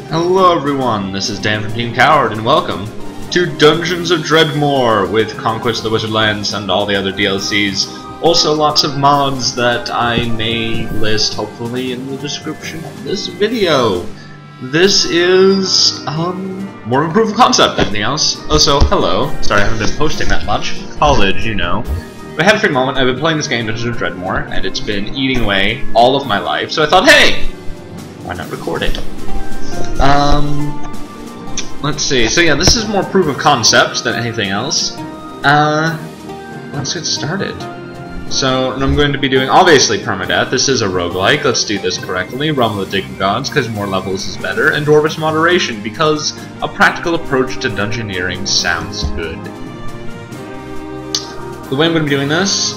Hello everyone, this is Dan from Team Coward, and welcome to Dungeons of Dredmor with Conquest of the Wizardlands and all the other DLCs. Also lots of mods that I may list hopefully in the description of this video. This is, more of a proof of concept than anything else. Also, hello. Sorry I haven't been posting that much. College, you know. But I had a free moment. I've been playing this game, Dungeons of Dredmor, and it's been eating away all of my life, so I thought, hey, why not record it? Let's see. So yeah, this is more proof of concept than anything else. Let's get started. So, I'm going to be doing, obviously, permadeath. This is a roguelike. Let's do this correctly. Realm of the Digging Gods, because more levels is better. And Dwarvish Moderation, because a practical approach to dungeoneering sounds good. The way I'm going to be doing this,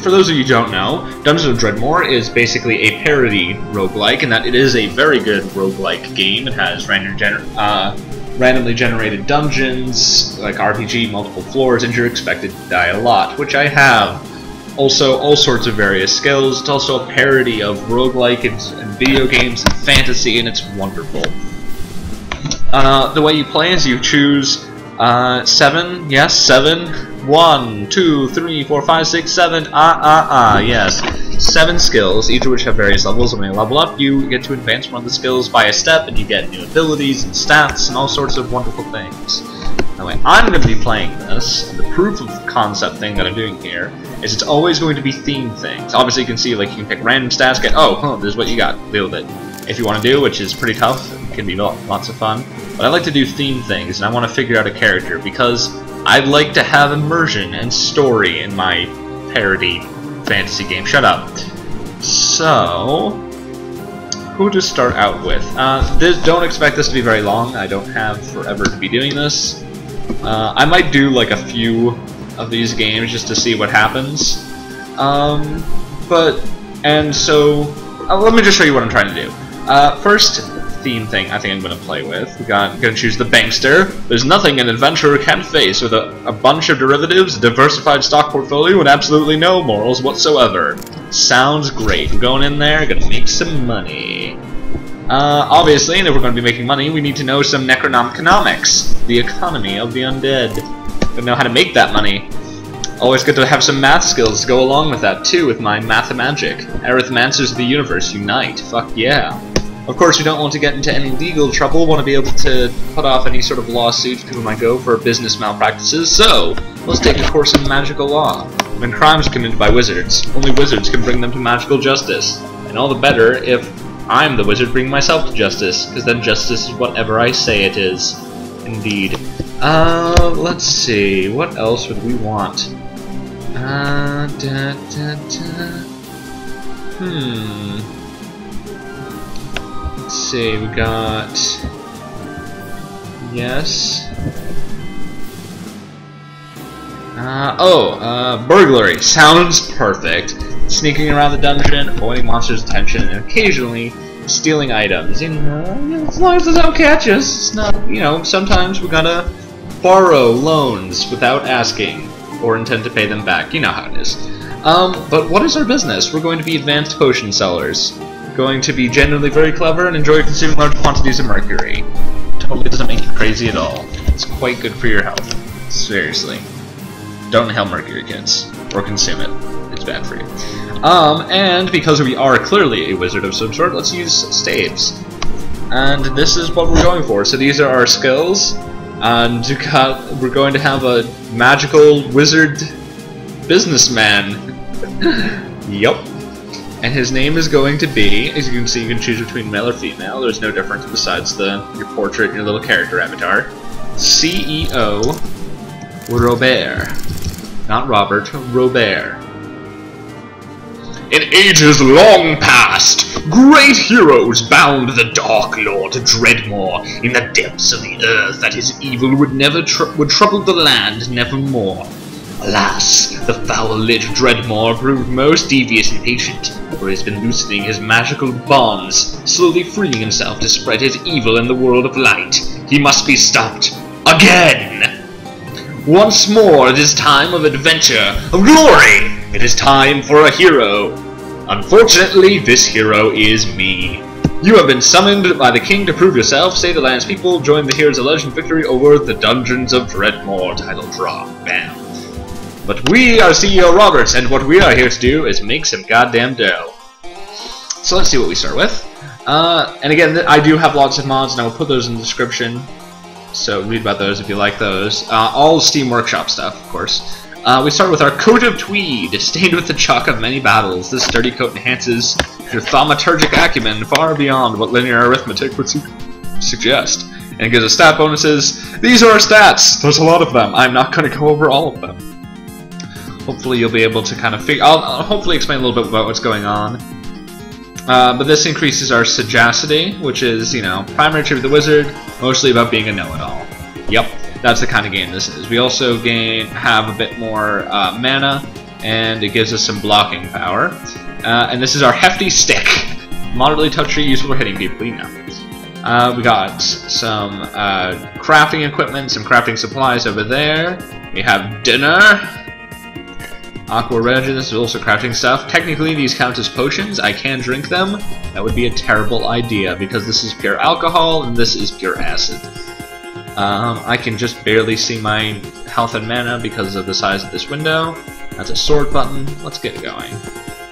for those of you who don't know, Dungeons of Dredmor is basically a parody roguelike, in that it is a very good roguelike game. It has randomly generated dungeons, like RPG, multiple floors, and you're expected to die a lot, which I have. Also, all sorts of various skills. It's also a parody of roguelike and video games and fantasy, and it's wonderful. The way you play is you choose 7, yes, 7. 1, 2, 3, 4, 5, 6, 7, yes. 7 skills, each of which have various levels, and when you level up, you get to advance one of the skills by a step, and you get new abilities and stats and all sorts of wonderful things. Anyway, I'm going to be playing this, and the proof of concept thing that I'm doing here is it's always going to be themed things. Obviously, you can see, like, you can pick random stats, get, this is what you got, deal with it. If you want to do, which is pretty tough, it can be lots of fun, but I like to do theme things, and I want to figure out a character, because I'd like to have immersion and story in my parody fantasy game. Shut up. So, who to start out with? Don't expect this to be very long. I don't have forever to be doing this. I might do like a few of these games just to see what happens. Let me just show you what I'm trying to do. First theme thing I think I'm going to play with. I'm going to choose the Bankster. There's nothing an adventurer can't face with a bunch of derivatives, a diversified stock portfolio, and absolutely no morals whatsoever. Sounds great. We're going in there, going to make some money. Obviously, and if we're going to be making money, we need to know some Necronomiconics, the economy of the undead. Gotta know how to make that money. Always good to have some math skills to go along with that, too, with my Mathemagic. Arithmancers of the universe, unite. Fuck yeah. Of course, we don't want to get into any legal trouble, want to be able to put off any sort of lawsuits people might go for business malpractices, so let's take a course in magical law. When crimes are committed by wizards, only wizards can bring them to magical justice. And all the better if I'm the wizard bringing myself to justice, because then justice is whatever I say it is. Indeed. Let's see, what else would we want? Let's see, we got... Yes. Burglary. Sounds perfect. Sneaking around the dungeon, avoiding monsters' attention, and occasionally stealing items. You know, as long as they don't catch us. It's not, sometimes we gotta borrow loans without asking, or intend to pay them back. You know how it is. But what is our business? We're going to be advanced potion sellers. Going to be generally very clever and enjoy consuming large quantities of mercury. Totally doesn't make you crazy at all. It's quite good for your health. Seriously. Don't inhale mercury, kids. Or consume it. It's bad for you. And because we are clearly a wizard of some sort, let's use staves. And this is what we're going for. So these are our skills. And we're going to have a magical wizard businessman. Yup. And his name is going to be, as you can see, you can choose between male or female. There's no difference besides your portrait and your little character avatar. CEO Robert. Not Robert, Robert. In ages long past, great heroes bound the Dark Lord Dredmor in the depths of the earth that his evil would trouble the land nevermore. Alas, the foul-lit Dredmor proved most devious and patient, for he has been loosening his magical bonds, slowly freeing himself to spread his evil in the world of light. He must be stopped. Again! Once more, it is time of adventure, of glory! It is time for a hero. Unfortunately, this hero is me. You have been summoned by the king to prove yourself. Say the land's people, join the heroes of legend victory over the dungeons of Dredmor. Title drop. Bam. But we are CEO Robert, and what we are here to do is make some goddamn dough. So let's see what we start with. And again, I do have lots of mods, and I will put those in the description. So read about those if you like those. All Steam Workshop stuff, of course. We start with our coat of tweed, stained with the chalk of many battles. This sturdy coat enhances your thaumaturgic acumen far beyond what linear arithmetic would suggest. And it gives us stat bonuses. These are our stats! There's a lot of them. I'm not going to go over all of them. Hopefully you'll be able to kind of figure... I'll hopefully explain a little bit about what's going on. But this increases our sagacity, which is, you know, primary attribute of the wizard, mostly about being a know-it-all. Yep. That's the kind of game this is. We also have a bit more mana, and it gives us some blocking power. And this is our hefty stick. Moderately touchy, useful for hitting people, you know. We got some crafting equipment, some crafting supplies over there. We have dinner. Aqua Regen, this is also crafting stuff. Technically, these count as potions. I can drink them. That would be a terrible idea, because this is pure alcohol, and this is pure acid. I can just barely see my health and mana because of the size of this window. That's a sword button. Let's get going.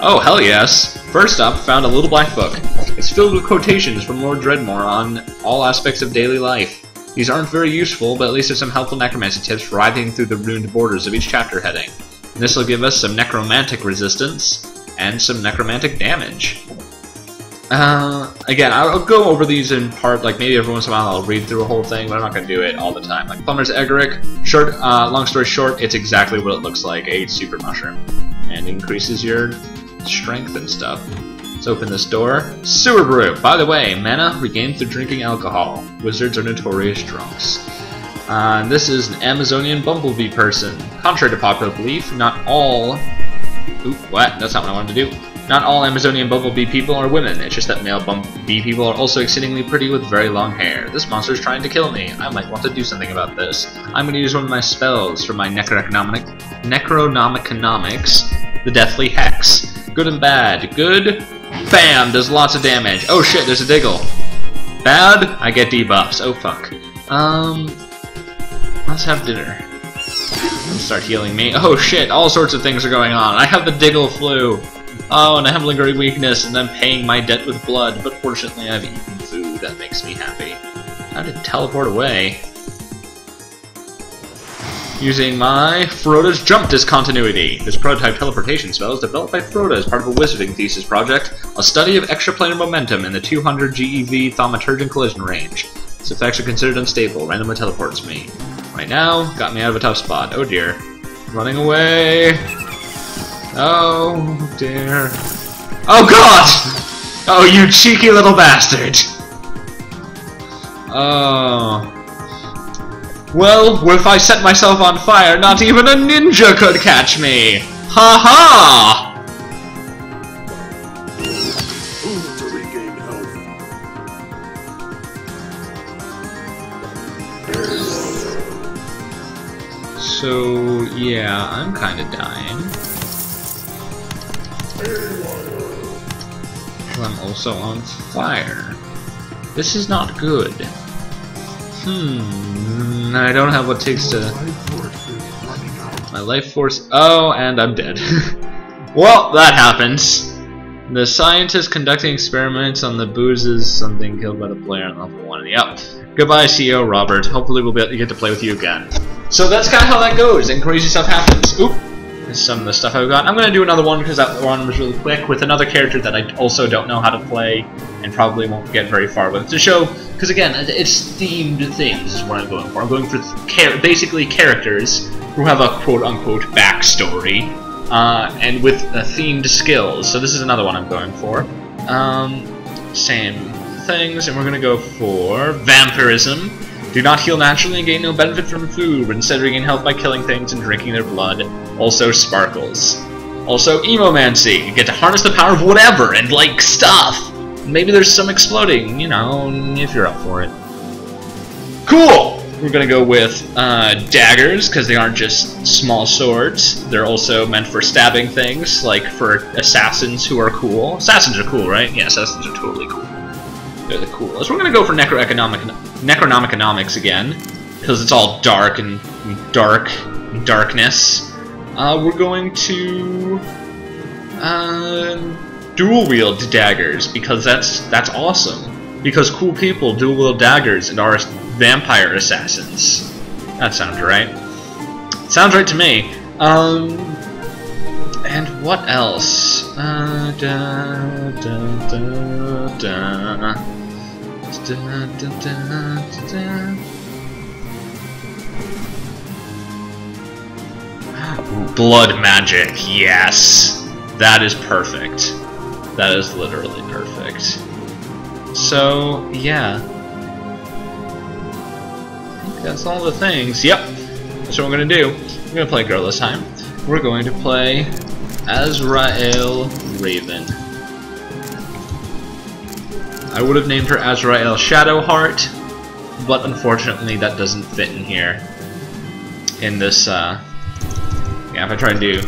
Oh, hell yes! First up, found a little black book. It's filled with quotations from Lord Dredmor on all aspects of daily life. These aren't very useful, but at least there's some helpful necromancy tips for riding through the ruined borders of each chapter heading. And this will give us some necromantic resistance and some necromantic damage. Again, I'll go over these in part, like maybe every once in a while I'll read through a whole thing, but I'm not going to do it all the time. Like Plumber's Egoric, long story short, it's exactly what it looks like, a super mushroom. And increases your strength and stuff. Let's open this door. Sewer Brew! By the way, mana regained through drinking alcohol. Wizards are notorious drunks. This is an Amazonian bumblebee person. Contrary to popular belief, not all... Oop, what? That's not what I wanted to do. Not all Amazonian bumblebee people are women, it's just that male bumblebee people are also exceedingly pretty with very long hair. This monster is trying to kill me. I might want to do something about this. I'm going to use one of my spells for my Necronomiconics, the Deathly Hex. Good and bad. Good, bam, does lots of damage. Oh shit, there's a Diggle. Bad, I get debuffs. Oh fuck. Let's have dinner. Start healing me. Oh shit, all sorts of things are going on. I have the Diggle flu. Oh, and I have lingering weakness, and I'm paying my debt with blood, but fortunately I've eaten food. That makes me happy. How did it teleport away? Using my Froda's Jump Discontinuity. This prototype teleportation spell is developed by Froda as part of a wizarding thesis project, a study of extraplanar momentum in the 200 GeV thaumaturgic collision range. Its effects are considered unstable, randomly teleports me. Right now, got me out of a tough spot. Oh dear. Running away! Oh dear. Oh god! Oh, you cheeky little bastard! Oh. Well, if I set myself on fire, not even a ninja could catch me! Ha ha! So, yeah, I'm kinda dying. I'm also on fire. This is not good. I don't have what it takes to... My life force... Oh, and I'm dead. Well, that happens. The scientist conducting experiments on the boozes, something killed by the player on level 1. Yep. Goodbye, CEO Robert. Hopefully we'll get to play with you again. So that's kind of how that goes, and crazy stuff happens. Oop! There's some of the stuff I've got. I'm going to do another one because that one was really quick with another character that I also don't know how to play and probably won't get very far with to show, because again, it's themed things is what I'm going for. I'm going for basically characters who have a quote-unquote backstory and with themed skills. So this is another one I'm going for. Same things, and we're going to go for vampirism. Do not heal naturally and gain no benefit from food, but instead regain health by killing things and drinking their blood. Also sparkles. Also emomancy. You get to harness the power of whatever and like stuff. Maybe there's some exploding, you know, if you're up for it. Cool! We're gonna go with daggers, because they aren't just small swords. They're also meant for stabbing things, like for assassins who are cool. Assassins are cool, right? Yeah, assassins are totally cool. They're the coolest. We're gonna go for Necronomicon again, because it's all dark and darkness. We're going to dual wield daggers, because that's awesome. Because cool people dual wield daggers and are vampire assassins. That sounds right. Sounds right to me. And what else? Blood magic, yes! That is perfect. That is literally perfect. So, yeah. I think that's all the things. Yep, that's what we're gonna do. We're gonna play a girl this time. We're going to play Azrael Raven. I would have named her Azrael Shadowheart, but unfortunately that doesn't fit in here. In this, yeah, if I try to do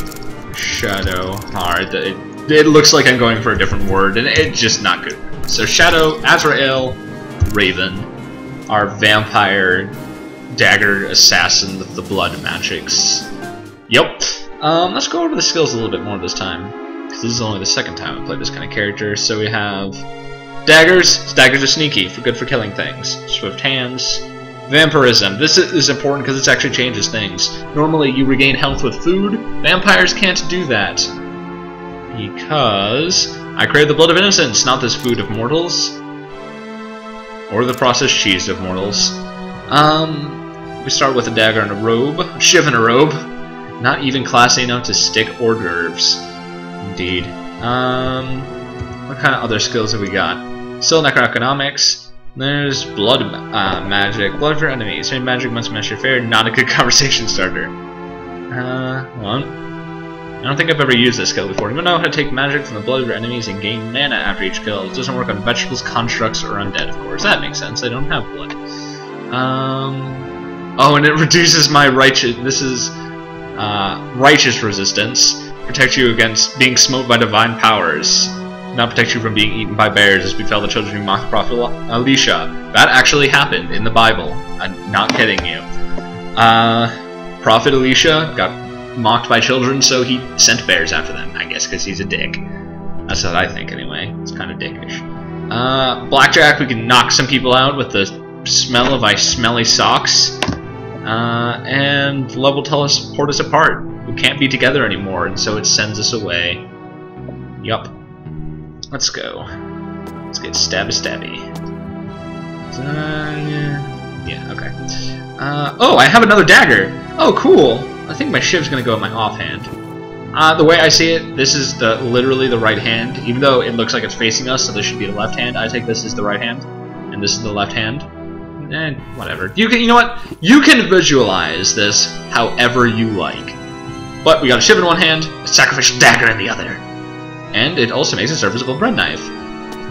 Shadowheart, it looks like I'm going for a different word, and it's just not good. So Azrael Raven, our vampire dagger assassin with the blood magics. Yep. Let's go over the skills a little bit more this time, because this is only the second time I played this kind of character. So we have daggers. Daggers are sneaky, good for killing things. Swift hands. Vampirism. This is important because it actually changes things. Normally you regain health with food. Vampires can't do that, because I created the blood of innocence, not this food of mortals, or the processed cheese of mortals. We start with a dagger and a robe, a shiv and a robe. Not even classy enough to stick hors d'oeuvres. Indeed. What kind of other skills have we got? Still necroeconomics. There's blood magic. Blood for enemies. Any magic must match your fare. Not a good conversation starter. Hold on. I don't think I've ever used this skill before. You don't know how to take magic from the blood of your enemies and gain mana after each kill. It doesn't work on vegetables, constructs, or undead, of course. That makes sense. I don't have blood. Oh, and it reduces my righteous. This is righteous resistance. Protects you against being smote by divine powers. Not protect you from being eaten by bears, as befell the children who mocked Prophet Elisha. That actually happened in the Bible. I'm not kidding you. Prophet Elisha got mocked by children, so he sent bears after them, I guess, because he's a dick. That's what I think, anyway. It's kind of dickish. Blackjack, we can knock some people out with the smell of my smelly socks. And love will teleport us apart. We can't be together anymore, and so it sends us away. Yup. Let's go. Let's get stabby. Yeah, okay. Oh, I have another dagger! Oh, cool! I think my shiv's gonna go in my offhand. The way I see it, this is literally the right hand. Even though it looks like it's facing us, so this should be the left hand, I think this is the right hand. And this is the left hand. And whatever. You know what? You can visualize this however you like. But we got a shiv in one hand, a sacrificial dagger in the other. And it also makes a serviceable bread knife.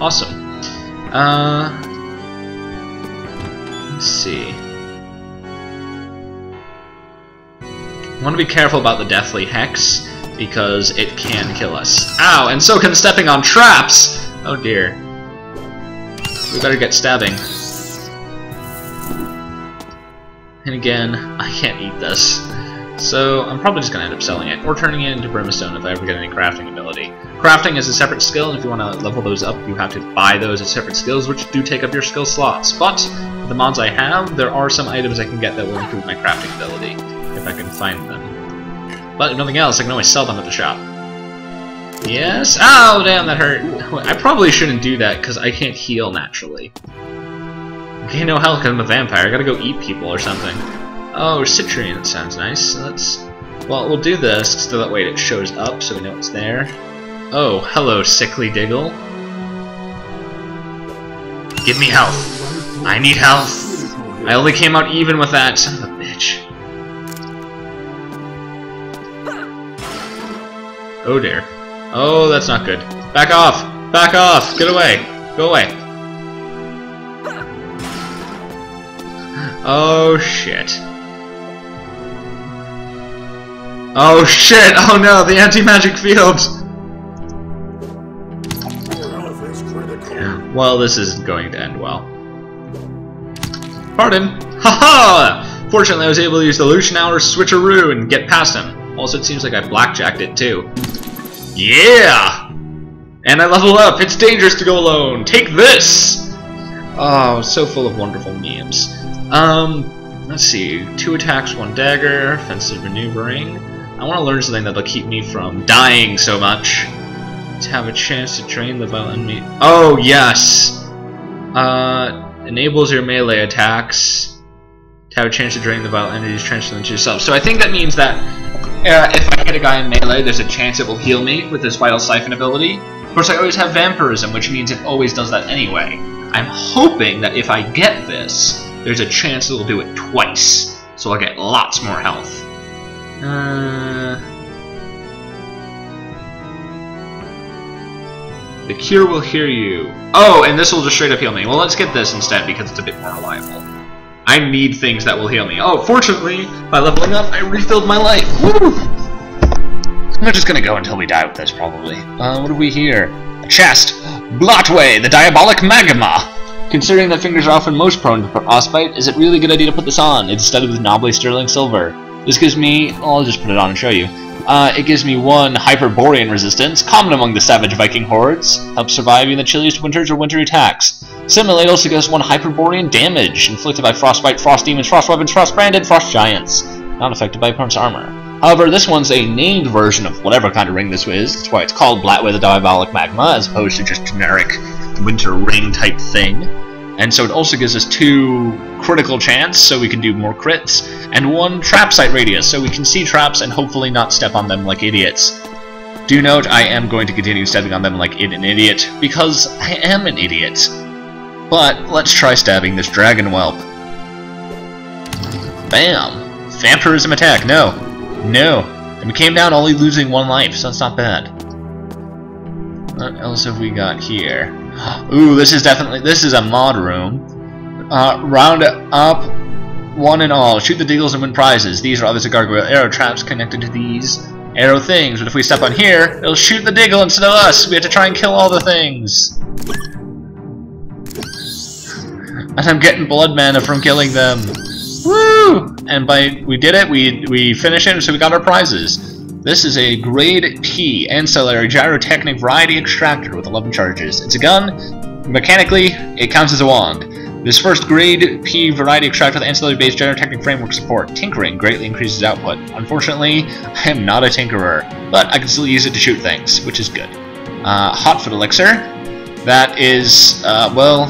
Awesome. Let's see. I want to be careful about the Deathly Hex, because it can kill us. Ow! And so can stepping on traps! Oh dear. We better get stabbing. And again, I can't eat this. So I'm probably just going to end up selling it, or turning it into brimstone if I ever get any crafting ability. Crafting is a separate skill, and if you want to level those up, you have to buy those as separate skills, which do take up your skill slots. But with the mods I have, there are some items I can get that will improve my crafting ability, if I can find them. But if nothing else, I can always sell them at the shop. Yes? Oh, damn, that hurt. I probably shouldn't do that, because I can't heal naturally. Okay, no health because I'm a vampire. I gotta go eat people or something. Oh, citrine, that sounds nice. Well, we'll do this so that way it shows up so we know it's there. Oh, hello, sickly diggle. Give me health. I need health. I only came out even with that. Son of a bitch. Oh dear. Oh, that's not good. Back off! Back off! Get away! Go away. Oh shit. Oh shit! Oh no, the anti-magic field! Well, this isn't going to end well. Pardon? Haha! Fortunately, I was able to use the Lucian Hour switcheroo and get past him. Also, it seems like I blackjacked it too. Yeah! And I level up! It's dangerous to go alone! Take this! Oh, so full of wonderful memes. Let's see. 2 attacks, 1 dagger, offensive maneuvering. I want to learn something that'll keep me from dying so much. To have a chance to train the violent enemy. Oh, yes! Enables your melee attacks. To have a chance to drain the violent enemies, transfer them to yourself. So I think that means that if I hit a guy in melee, there's a chance it will heal me with this Vital Siphon ability. Of course, I always have Vampirism, which means it always does that anyway. I'm hoping that if I get this, there's a chance it will do it twice. So I'll get lots more health. The cure will heal you. Oh, and this will just straight up heal me. Well, let's get this instead because it's a bit more reliable. I need things that will heal me. Oh, fortunately, by leveling up, I refilled my life. Woo! I'm just gonna go until we die with this, probably. What have we here? A chest! Blotway, the Diabolic Magma! Considering that fingers are often most prone to frostbite, is it really a good idea to put this on instead of the knobbly sterling silver? This gives me... I'll just put it on and show you. It gives me 1 Hyperborean resistance, common among the savage Viking hordes, helps surviving the chilliest winters or wintry attacks. Similarly, it also gives 1 Hyperborean damage, inflicted by frostbite, frost demons, frost weapons, frost branded, frost giants, not affected by opponent's armor. However, this one's a named version of whatever kind of ring this is. That's why it's called Blotway the Diabolic Magma, as opposed to just generic winter ring type thing. And so it also gives us 2 critical chance, so we can do more crits, and 1 trap sight radius, so we can see traps and hopefully not step on them like idiots. Do note, I am going to continue stepping on them like an idiot, because I am an idiot. But let's try stabbing this dragon whelp. Bam! Vampirism attack, no. No. And we came down only losing 1 life, so that's not bad. What else have we got here? Ooh, this is a mod room. Round up 1 and all. Shoot the deagles and win prizes. These are obviously gargoyle arrow traps connected to these arrow things. But if we step on here, it'll shoot the deagle instead of us. We have to try and kill all the things. And I'm getting blood mana from killing them. Woo! And we did it. We finished it, so we got our prizes. This is a Grade P Ancillary Gyrotechnic Variety Extractor with 11 charges. It's a gun. Mechanically, it counts as a wand. This first Grade P Variety Extractor with Ancillary-based Gyrotechnic Framework support. Tinkering greatly increases output. Unfortunately, I am not a tinkerer, but I can still use it to shoot things, which is good. Hotfoot Elixir. That is, well,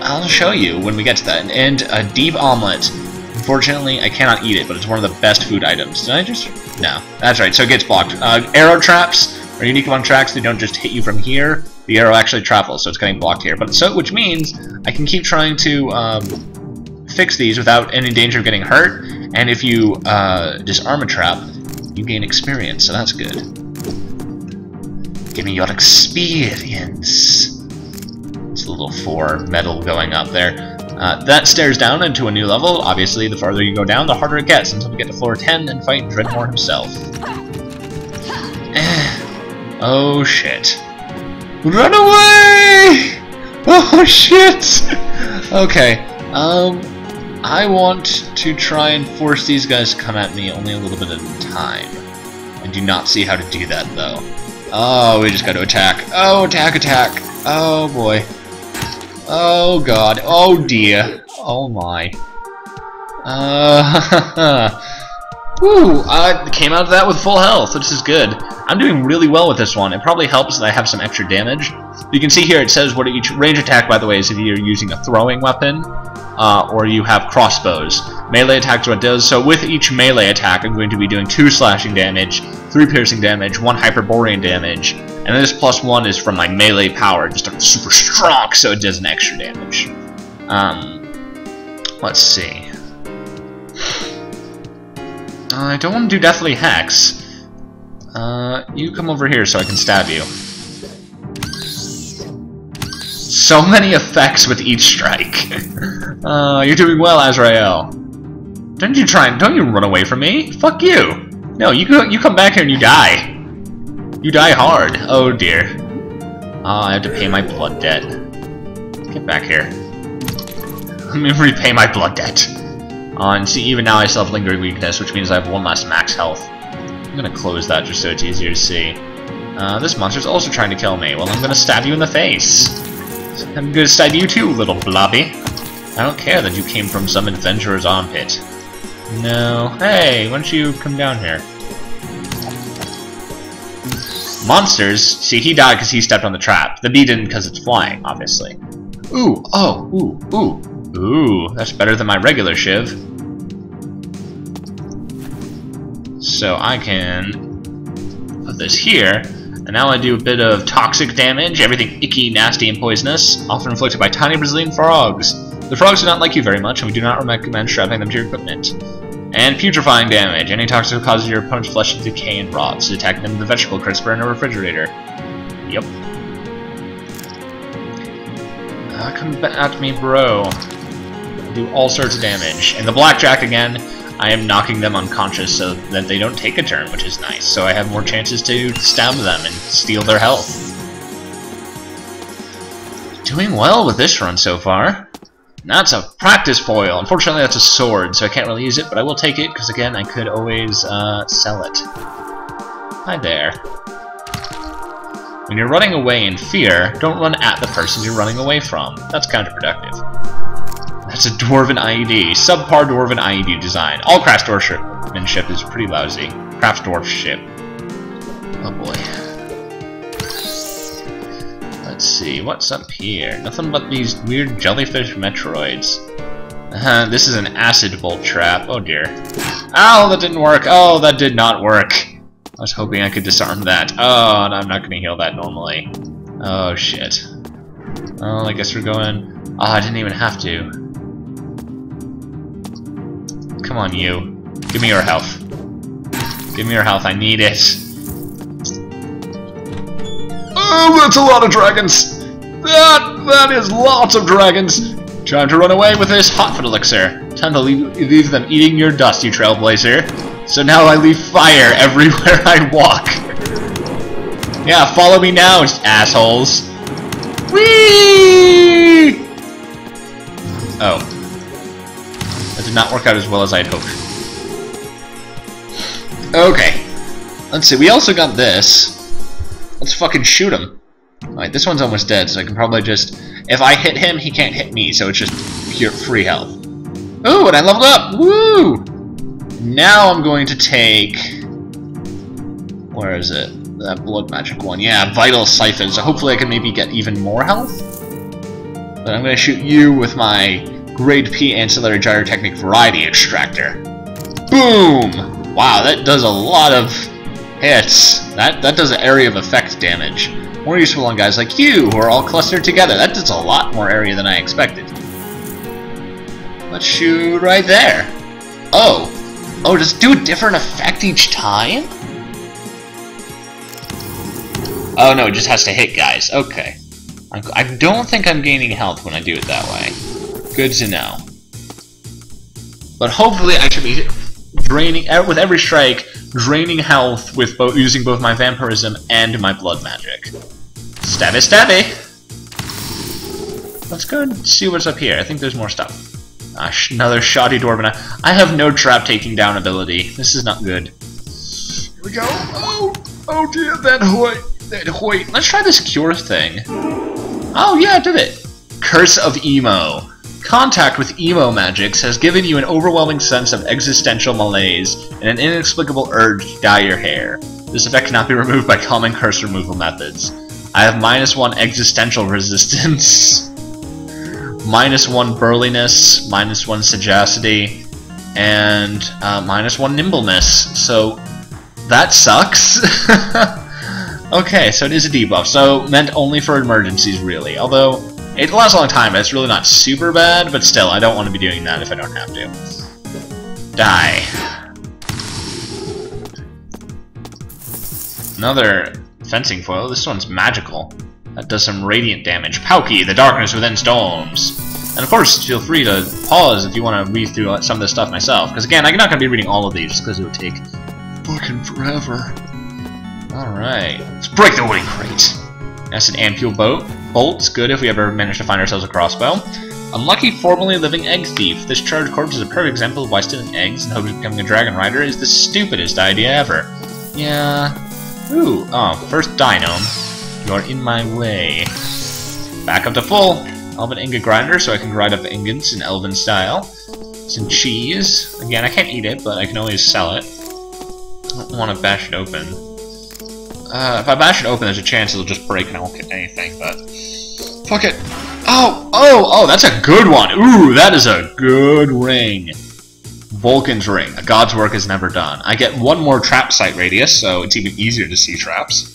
I'll show you when we get to that. And a Deep Omelet. Unfortunately, I cannot eat it, but it's one of the best food items. Did I just... No. That's right, so it gets blocked. Arrow traps are unique among tracks. They don't just hit you from here. The arrow actually travels, so it's getting blocked here. Which means I can keep trying to fix these without any danger of getting hurt. And if you disarm a trap, you gain experience, so that's good. Give me your experience. It's a little 4 metal going up there. That stares down into a new level. Obviously, the farther you go down, the harder it gets, until we get to floor 10 and fight Dredmor himself. Oh shit. Run away! Oh shit! Okay, I want to try and force these guys to come at me only a little bit at a time. I do not see how to do that, though. Oh, we just got to attack. Oh, attack, attack. Oh boy. Oh god. Oh dear. Oh my. Woo! I came out of that with full health, which is good. I'm doing really well with this one. It probably helps that I have some extra damage. You can see here it says what each range attack, by the way, is if you're using a throwing weapon, or you have crossbows. Melee attack is what it does, so with each melee attack I'm going to be doing 2 slashing damage, 3 piercing damage, 1 hyperborean damage, and this +1 is from my melee power, just super strong, so it does an extra damage. Let's see. I don't want to do Deathly Hex. You come over here so I can stab you. So many effects with each strike. You're doing well, Azrael. Don't you run away from me? Fuck you. No, you come back here and you die. You die hard. Oh dear. I have to pay my blood debt. Get back here. Let me repay my blood debt. And see, even now I still have lingering weakness, which means I have 1 less max health. I'm gonna close that just so it's easier to see. This monster's also trying to kill me. Well, I'm gonna stab you in the face. I'm gonna stab you too, little blobby. I don't care that you came from some adventurer's armpit. No. Hey, why don't you come down here? Monsters, see, he died because he stepped on the trap. The bee didn't because it's flying, obviously. Ooh, oh, ooh, ooh. Ooh, that's better than my regular shiv. So I can put this here, and now I do a bit of toxic damage, everything icky, nasty, and poisonous, often inflicted by tiny Brazilian frogs. The frogs do not like you very much, and we do not recommend strapping them to your equipment. And putrefying damage. Any toxic causes your opponent's flesh to decay and rot, so attack them with the vegetable crisper in a refrigerator. Yep. Come at me, bro. Do all sorts of damage. And the blackjack again, I am knocking them unconscious so that they don't take a turn, which is nice. So I have more chances to stab them and steal their health. Doing well with this run so far. That's a practice foil. Unfortunately, that's a sword, so I can't really use it, but I will take it, because again, I could always sell it. Hi there. When you're running away in fear, don't run at the person you're running away from. That's counterproductive. That's a Dwarven IED. Subpar Dwarven IED design. All craft dwarfmanship is pretty lousy. Craft dwarfship. Oh boy. Let's see, what's up here? Nothing but these weird jellyfish metroids. This is an acid bolt trap. Oh dear. Ow, that didn't work. Oh, that did not work. I was hoping I could disarm that. Oh, and I'm not going to heal that normally. Oh, shit. Well, I guess we're going... Oh, I didn't even have to. Come on, you. Give me your health. Give me your health. I need it. Oh, that's a lot of dragons! That is lots of dragons! Time to run away with this hot foot elixir. Time to leave them eating your dust, you trailblazer. So now I leave fire everywhere I walk. Yeah, follow me now, assholes. Whee! Oh. That did not work out as well as I'd hoped. Okay. Let's see, we also got this. Let's fucking shoot him. Alright, this one's almost dead, so I can probably just... If I hit him, he can't hit me, so it's just pure free health. Ooh, and I leveled up! Woo! Now I'm going to take... Where is it? That blood magic one. Yeah, Vital Siphon, so hopefully I can maybe get even more health. But I'm going to shoot you with my Grade P Ancillary Gyrotechnic Variety Extractor. Boom! Wow, that does a lot of hits. That does an area of effect damage. More useful on guys like you, who are all clustered together. That does a lot more area than I expected. Let's shoot right there. Oh. Oh, does it do a different effect each time? Oh no, it just has to hit guys. Okay. I don't think I'm gaining health when I do it that way. Good to know. But hopefully I should be draining, with every strike, draining health with using both my vampirism and my blood magic. Stabby stabby! Let's go and see what's up here. I think there's more stuff. Another shoddy dwarven. I have no trap taking down ability. This is not good. Here we go. Oh! Oh dear, that hoy. Let's try this cure thing. Oh yeah, I did it. Curse of Emo. Contact with emo magics has given you an overwhelming sense of existential malaise and an inexplicable urge to dye your hair. This effect cannot be removed by common curse removal methods. I have -1 existential resistance, -1 burliness, -1 sagacity, and -1 nimbleness. So that sucks. Okay, so it is a debuff. So meant only for emergencies, really. Although it lasts a long time, it's really not super bad, but still, I don't want to be doing that if I don't have to. Die. Another fencing foil. This one's magical. That does some radiant damage. Pauky, the darkness within storms. And of course, feel free to pause if you want to read through some of this stuff myself. Because again, I'm not going to be reading all of these just because it would take fucking forever. Alright, let's break the wooden crate. That's an ampule bolt's good if we ever manage to find ourselves a crossbow. Unlucky formerly living egg thief. This charred corpse is a perfect example of why stealing eggs and hoping of becoming a dragon rider is the stupidest idea ever. Yeah. Ooh, oh, first dino. You're in my way. Back up to full. Elven ingot grinder so I can grind up ingots in elven style. Some cheese. Again, I can't eat it, but I can always sell it. I don't want to bash it open. If I bash it open, there's a chance it'll just break and I won't get anything, but... Fuck it! Oh, that's a good one! Ooh, that is a good ring. Vulcan's ring. A god's work is never done. I get one more trap site radius, so it's even easier to see traps.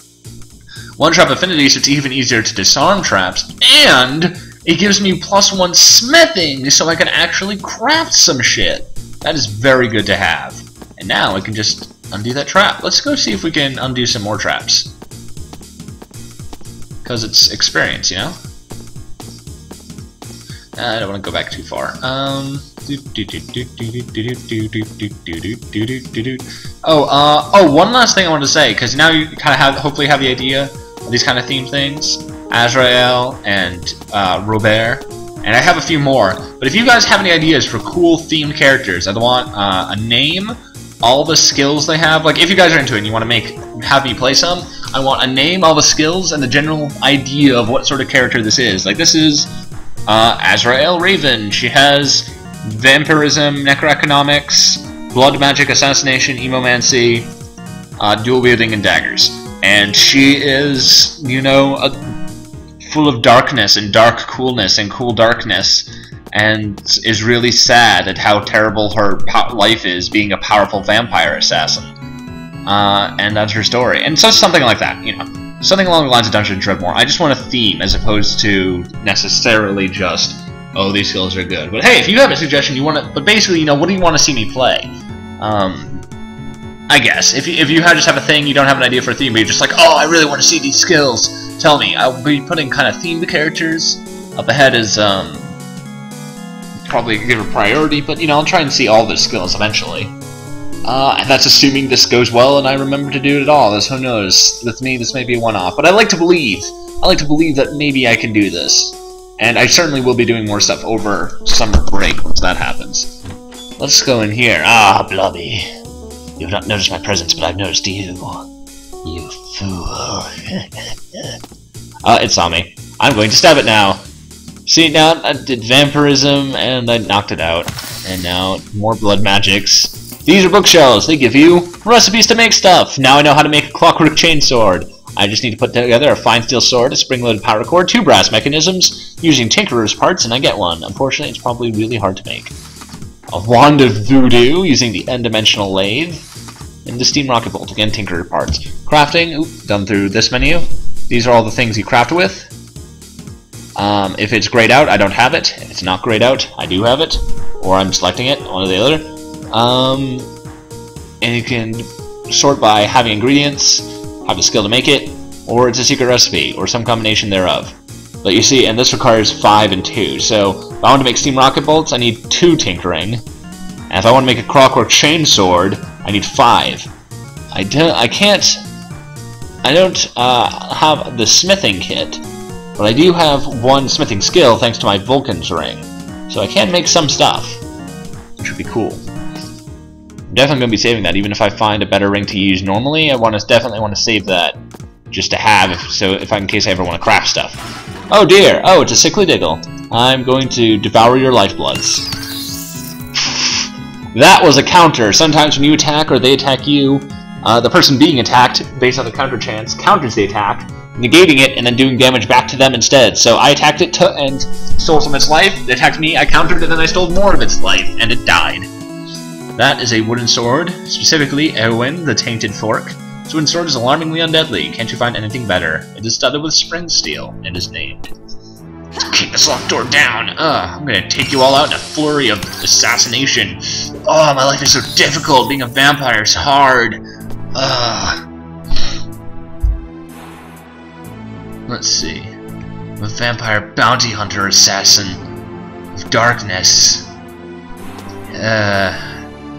One trap affinity, so it's even easier to disarm traps, and it gives me +1 smithing, so I can actually craft some shit. That is very good to have. And now I can just undo that trap. Let's go see if we can undo some more traps. Because it's experience, you know? I don't want to go back too far. One last thing I wanted to say, because now you kind of hopefully have the idea of these kind of theme things. Azrael and Robért, and I have a few more. But if you guys have any ideas for cool themed characters, I want a name, all the skills they have. Like if you guys are into it and you want to have me play some, I want a name, all the skills, and the general idea of what sort of character this is. Like this is Azrael Raven. She has vampirism, necroeconomics, blood magic, assassination, emomancy, dual wielding, and daggers. And she is, you know, full of darkness and dark coolness and cool darkness, and is really sad at how terrible her life is being a powerful vampire assassin. And that's her story. And so something like that, you know. Something along the lines of Dungeons & Dredmor. I just want a theme as opposed to necessarily just, oh, these skills are good. But hey, if you have a suggestion, you want to... But basically, you know, what do you want to see me play? I guess. If you just have a thing, you don't have an idea for a theme, but you're just like, oh, I really want to see these skills, tell me. I'll be putting kind of themed characters. Up ahead is, probably give a priority, but, you know, I'll try and see all the skills eventually. And that's assuming this goes well and I remember to do it at all. As who knows? With me, this may be a one-off. But I like to believe that maybe I can do this. And I certainly will be doing more stuff over summer break once that happens. Let's go in here. Ah, Blobby. You have not noticed my presence, but I've noticed you. You fool. It saw me. I'm going to stab it now. See, now I did vampirism and I knocked it out. And now more blood magics. These are bookshelves. They give you recipes to make stuff. Now I know how to make a clockwork chainsword. I just need to put together a fine steel sword, a spring-loaded power cord, 2 brass mechanisms, using tinkerer's parts, and I get one. Unfortunately, it's probably really hard to make. A wand of voodoo, using the n-dimensional lathe, and the steam rocket bolt, again tinkerer parts. Crafting, done through this menu. These are all the things you craft with. If it's grayed out, I don't have it. If it's not grayed out, I do have it. Or I'm selecting it, one or the other. And you can sort by having ingredients, have the skill to make it, or it's a secret recipe, or some combination thereof. But you see, and this requires 5 and 2, so if I want to make steam rocket bolts, I need 2 tinkering, and if I want to make a clockwork chainsword, I need 5. I don't have the smithing kit, but I do have 1 smithing skill thanks to my Vulcan's ring, so I can make some stuff, which would be cool. I'm definitely going to be saving that, even if I find a better ring to use normally. I definitely want to save that just to have, in case I ever want to craft stuff. Oh dear! Oh, it's a sickly diggle. I'm going to devour your lifebloods. That was a counter. Sometimes when you attack or they attack you, the person being attacked, based on the counter chance, counters the attack, negating it and then doing damage back to them instead. So I attacked it and stole some of its life. It attacked me, I countered, and then I stole more of its life, and it died. That is a wooden sword, specifically Ep.1, the Tainted Fork. This wooden sword is alarmingly undeadly. Can't you find anything better? It is studded with spring steel and is named. Keep this locked door down. I'm gonna take you all out in a flurry of assassination. Oh, my life is so difficult. Being a vampire is hard. Let's see. I'm a vampire bounty hunter assassin of darkness.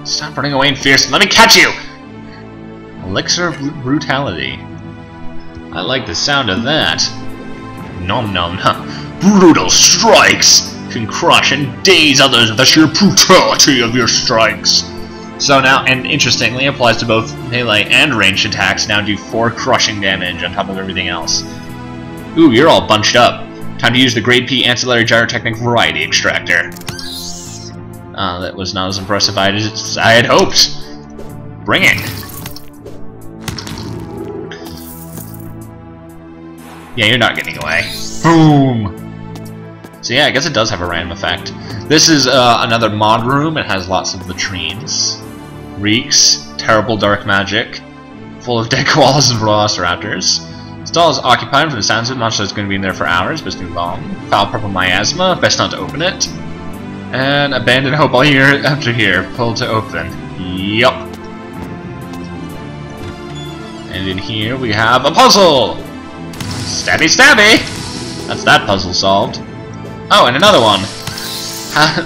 Stop running away in fearsome. Let me catch you! Elixir of brutality. I like the sound of that. Nom nom. Brutal strikes can crush and daze others with the sheer brutality of your strikes. So now, and interestingly, applies to both melee and ranged attacks. Now do 4 crushing damage on top of everything else. Ooh, you're all bunched up. Time to use the Grade P Ancillary Gyrotechnic Variety Extractor. That was not as impressive as I had hoped. Bring it. Yeah, you're not getting away. Boom! So yeah, I guess it does have a random effect. This is another mod room. It has lots of latrines. Reeks. Terrible dark magic. Full of dead koalas and velociraptors. Stall is occupied from the sounds of it. Not sure it's going to be in there for hours, but it's going to be long. Foul purple miasma. Best not to open it. And abandoned hope all year after here. Pull to open. Yup. And in here we have a puzzle! Stabby stabby! That's that puzzle solved. Oh, and another one!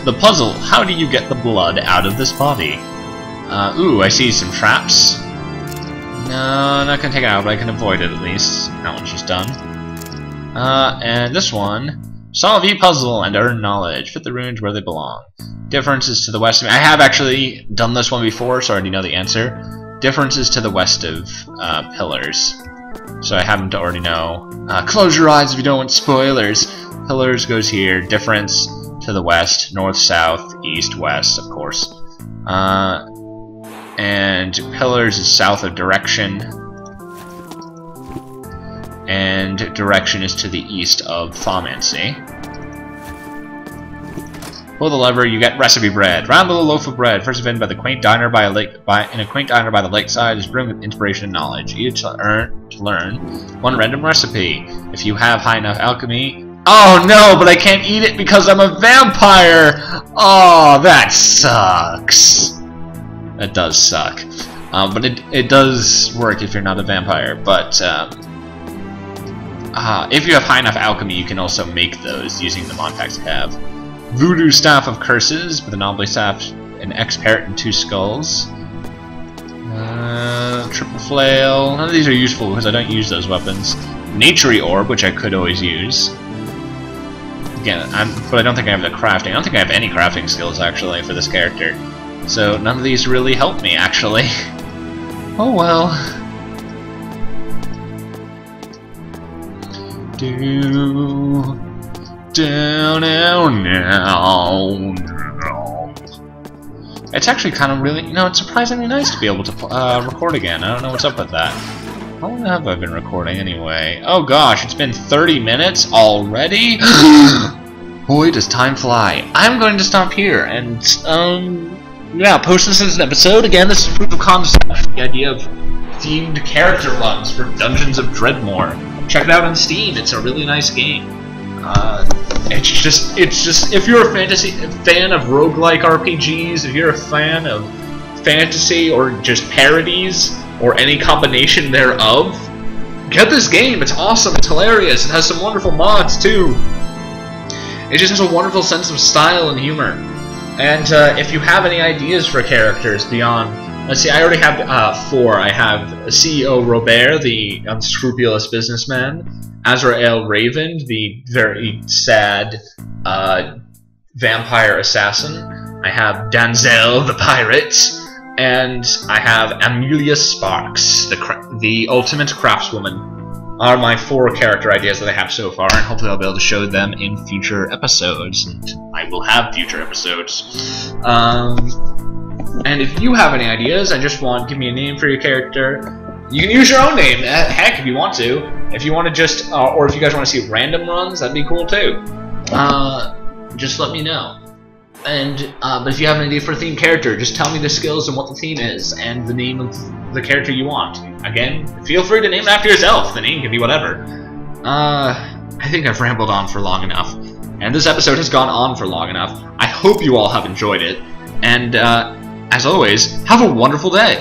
The puzzle, how do you get the blood out of this body? Ooh, I see some traps. No, I'm not gonna take it out, but I can avoid it at least. That one's just done. And this one. Solve each puzzle and earn knowledge. Fit the runes where they belong. Differences to the west of... I have actually done this one before, so I already know the answer. Differences to the west of Pillars. So I happen to already know. Close your eyes if you don't want spoilers. Pillars goes here. Difference to the west. North, south, east, west, of course. And Pillars is south of Direction. And Direction is to the east of Thaumancy. Pull the lever, you get recipe bread. Round little loaf of bread, first invented by the quaint diner by a lake. In a quaint diner by the lakeside, is brimmed with inspiration and knowledge. Each to learn one random recipe. If you have high enough alchemy. Oh no, but I can't eat it because I'm a vampire. Oh, that sucks. That does suck. But it does work if you're not a vampire. But if you have high enough alchemy, you can also make those using the mod packs you have. Voodoo Staff of Curses with an Obly Staff, an X-Parrot, and 2 skulls. Triple Flail. None of these are useful because I don't use those weapons. Naturey Orb, which I could always use. Again, but I don't think I have the crafting. I don't think I have any crafting skills, actually, for this character. So none of these really help me, actually. Oh well. It's actually kind of really, it's surprisingly nice to be able to record again. I don't know what's up with that. How long have I been recording anyway? Oh gosh, it's been 30 minutes already? Boy, does time fly. I'm going to stop here and, yeah, post this as an episode. Again, this is proof of concept. The idea of themed character runs for Dungeons of Dredmor. Check it out on Steam. It's a really nice game. It's just if you're a fan of roguelike RPGs, if you're a fan of fantasy or just parodies or any combination thereof, get this game. It's awesome. It's hilarious. It has some wonderful mods too. It just has a wonderful sense of style and humor. And if you have any ideas for characters beyond, let's see, I already have 4. I have CEO Robért, the unscrupulous businessman. Azrael Raven, the very sad vampire assassin. I have Danzel, the pirate. And I have Amelia Sparks, the ultimate craftswoman. Are my 4 character ideas that I have so far, and hopefully I'll be able to show them in future episodes. And I will have future episodes. And if you have any ideas, give me a name for your character. You can use your own name, heck, if you want to. If you want to just, or if you guys want to see random runs, that'd be cool too. Just let me know. And but if you have an idea for a themed character, just tell me the skills and what the theme is, and the name of the character you want. Again, feel free to name it after yourself. The name can be whatever. I think I've rambled on for long enough, and this episode has gone on for long enough. I hope you all have enjoyed it, and as always, have a wonderful day.